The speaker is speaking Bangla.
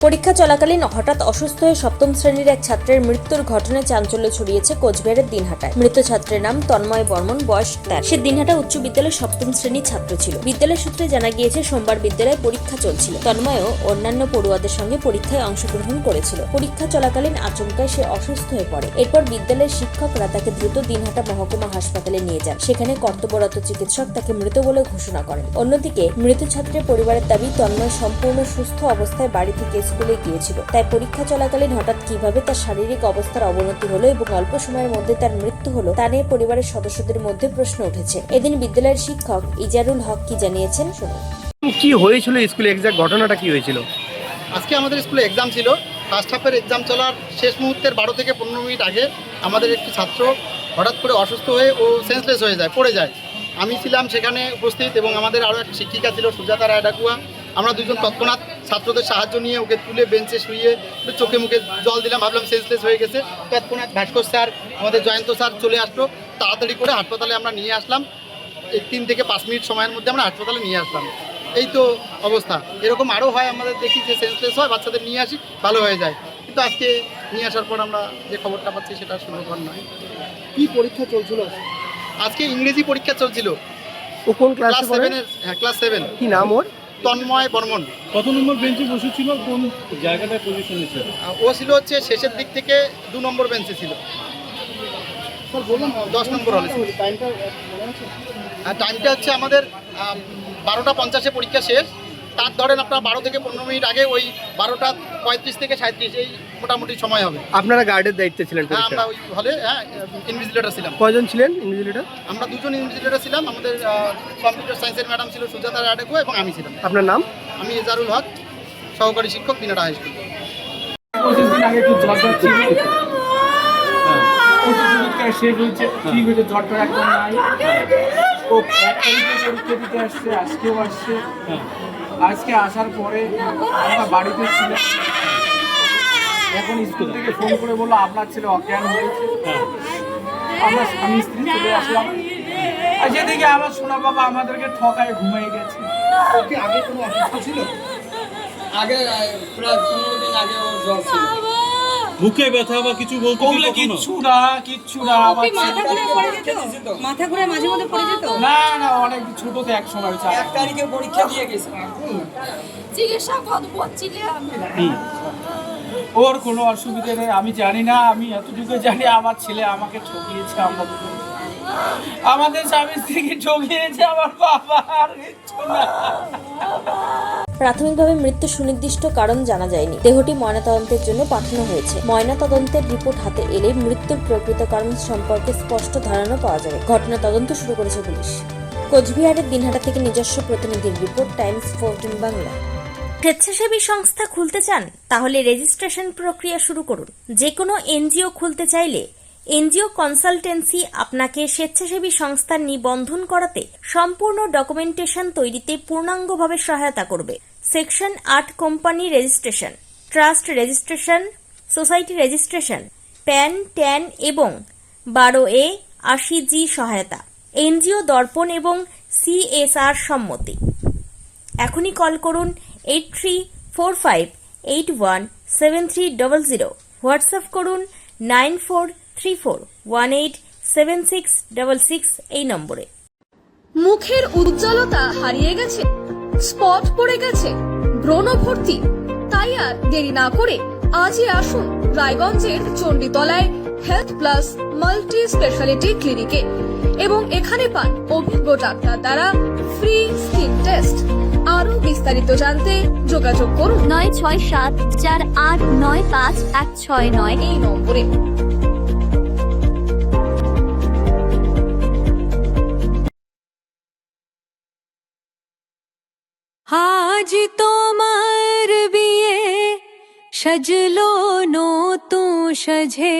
পরীক্ষা চলাকালীন হঠাৎ অসুস্থ হয়ে সপ্তম শ্রেণীর এক ছাত্রের মৃত্যুর ঘটনায় চাঞ্চল্য ছড়িয়েছে কোচবিহারের দিনহাটায়। মৃত ছাত্রের নাম তন্ময় বর্মন, বয়স 13। সে দিনহাটা উচ্চ বিদ্যালয়ের সপ্তম শ্রেণীর ছাত্র ছিল। বিদ্যালয় সূত্রে জানা গিয়েছে সোমবার বিদ্যালয়ে পরীক্ষা চলছিল। তন্ময়ও অন্যান্য পড়ুয়াদের সঙ্গে পরীক্ষায় অংশগ্রহণ করেছিল। পরীক্ষা চলাকালীন আচমকায় সে অসুস্থ হয়ে পড়ে। এরপর বিদ্যালয়ের শিক্ষকরা তাকে দ্রুত দিনহাটা মহকুমা হাসপাতালে নিয়ে যান। সেখানে কর্তব্যরত চিকিৎসক তাকে মৃত বলে ঘোষণা করেন। অন্যদিকে মৃত ছাত্রের পরিবারের দাবি, তন্ময় সম্পূর্ণ সুস্থ অবস্থায় বাড়ি থেকে স্কুলে গিয়েছিল। তাই পরীক্ষা চলাকালীন হঠাৎ কিভাবে তার শারীরিক অবস্থার অবনতি হলো এবং অল্প সময়ের মধ্যে তার মৃত্যু হলো তা নিয়ে পরিবারের সদস্যদের মধ্যে প্রশ্ন উঠেছে। এদিন বিদ্যালয়ের শিক্ষক ইজারুল হক কি জানিয়েছেন শুনুন। কি হয়েছিল স্কুলে, এক্সাক্ট ঘটনাটা কি হয়েছিল? আজকে আমাদের স্কুলে এক্সাম ছিল। ফার্স্ট হাফের এক্সাম চলার শেষ মুহূর্তের 12 থেকে 15 মিনিট আগে আমাদের একটি ছাত্র হঠাৎ করে অসুস্থ হয়ে ও সেন্সলেস হয়ে যায়, পড়ে যায়। আমি ছিলাম সেখানে উপস্থিত এবং আমাদের আরও এক শিক্ষিকা ছিল সুজাতা রায় ডাকুয়া। আমরা দুজন তৎক্ষণাৎ ছাত্রদের সাহায্য নিয়ে ওকে তুলে বেঞ্চে শুইয়ে চোখে মুখে জল দিলাম, ভাবলাম সেন্সলেস হয়ে গেছে। তৎক্ষণাৎ ভাস্কর স্যার, আমাদের জয়ন্ত স্যার চলে আসলো। তাড়াতাড়ি করে হাসপাতালে আমরা নিয়ে আসলাম। এই 3 থেকে 5 মিনিট সময়ের মধ্যে আমরা হাসপাতালে নিয়ে আসলাম। এই তো অবস্থা। এরকম আরও হয়, আমাদের দেখি যে সেন্সলেস হয়, বাচ্চাদের নিয়ে আসি, ভালো হয়ে যায়। কিন্তু আজকে নিয়ে আসার পর আমরা যে খবরটা পাচ্ছি সেটা সুখকর নয়। কি পরীক্ষা চলছিল? আজকে ইংরেজি পরীক্ষা চলছিল। ও কোন ক্লাস ক্লাসে পড়ে? 7-এর, হ্যাঁ ক্লাস 7। কি নাম ওর? তন্ময় বর্মন। কত নম্বর বেঞ্চে বসেছিল, কোন জায়গাটায় পজিশনে ছিল? ও ছিল হচ্ছে শেষের দিক থেকে 2 নম্বর বেঞ্চে ছিল। 10 নম্বর হলে। টাইমটা হচ্ছে আমাদের 12টা 50-এ পরীক্ষা শেষ। তার ধরেন আপনার 12 থেকে 15 মিনিট আগে ওই 12টা 35 থেকে 37 এই মোটামুটি সময় হবে। আপনারা গার্ডের দায়িত্বে ছিলেন? হ্যাঁ, আমরা ওই হলে ইনভিজিলেটর ছিলাম। কয়জন ছিলেন ইনভিজিলেটর? আমরা 2জন ইনভিজিলেটর ছিলাম। আমাদের কম্পিউটার সায়েন্সের ম্যাডাম ছিল সুজাতা রাডেকো এবং আমি ছিলাম। আপনার নাম? আমি ইজারুল হক, সহকারী শিক্ষক, দিনহাটা হাই স্কুল। 25 দিন আগে একটু জ্বর ছিল, শেষ হয়েছে, ঠিক হয়েছে, জ্বরটা একদম নাই। ও 1 তারিখে পরীক্ষা দিতে আসছে, আজকেও আসছে। আজকে আসার পরে আমরা বাড়িতে ছিলাম। এখন স্কুল থেকে ফোন করে বললো আপনার ছেলে অজ্ঞান হয়েছে। আমরা স্বামী স্ত্রী চলে আসলাম। আর যেদিকে আমার সোনা বাবা আমাদেরকে ঠকায় ঘুমিয়ে গেছে। ওকে আগে কোনো অসুস্থ ছিল? আগে প্রায় 15 দিন আগে ওর জ্বর ছিল। বুকে ব্যথা বা কিছু বলতো? কিচ্ছু না মাথা ঘুরে মাঝে মধ্যে পড়ে যেত। না অনেক ছোটতে এক সময় 1 তারিখে পরীক্ষা দিয়ে গেছে। চিকিৎসা করছিলাম। ওর কোনো অসুবিধা নেই, আমি জানি না। আমি এতটুকু জানি আমার ছেলে আমাকে ঠকিয়েছে। আমাদের স্বামী স্ত্রীকে ঠকিয়েছে আমার বাবা, আর কিচ্ছু না। প্রাথমিকভাবে মৃত্যুর সুনির্দিষ্ট কারণ জানা যায়নি। দেহটি ময়নাতদন্তের জন্য পাঠানো হয়েছে। ময়নাতদন্তের রিপোর্ট হাতে এলে মৃত্যুর প্রকৃত কারণ সম্পর্কে স্পষ্ট ধারণা পাওয়া যাবে। ঘটনা তদন্ত শুরু করেছে পুলিশ। কোচবিহারের দিনহাটা থেকে নিজস্ব প্রতিনিধির রিপোর্ট, টাইমস 14 বাংলা। স্বেচ্ছাসেবী সংস্থা খুলতে চান? তাহলে রেজিস্ট্রেশন প্রক্রিয়া শুরু করুন। যে কোনো এনজিও খুলতে চাইলে এনজিও কনসালটেন্সি আপনাকে স্বেচ্ছাসেবী সংস্থার নিবন্ধন করাতে, সম্পূর্ণ ডকুমেন্টেশন তৈরিতে পূর্ণাঙ্গভাবে সহায়তা করবে। Section 8 company registration, trust registration, society registration, pan, tan এবং 12A 80G সহায়তা, এনজিও দর্পণ এবং CSR সম্মতি। এখনই কল করুন 8345817300। হোয়াটসঅ্যাপ করুন 9434187666 এই নম্বরে। মুখের উজ্জ্বলতা হারিয়ে গেছে, স্পট পড়ে গেছে, ব্রণ ভর্তি, তাই আর দেরি না করে আজই আসুন রায়গঞ্জের চণ্ডীতলায় হেলথ প্লাস মাল্টি স্পেশালিটি ক্লিনিকে এবং এখানে পান অভিজ্ঞ ডাক্তার দ্বারা ফ্রি স্কিন টেস্ট। আরো বিস্তারিত জানতে যোগাযোগ করুন 9674895169 এই নম্বরে। আজ তোমার বিয়ে সাজলো নতুন সাজে।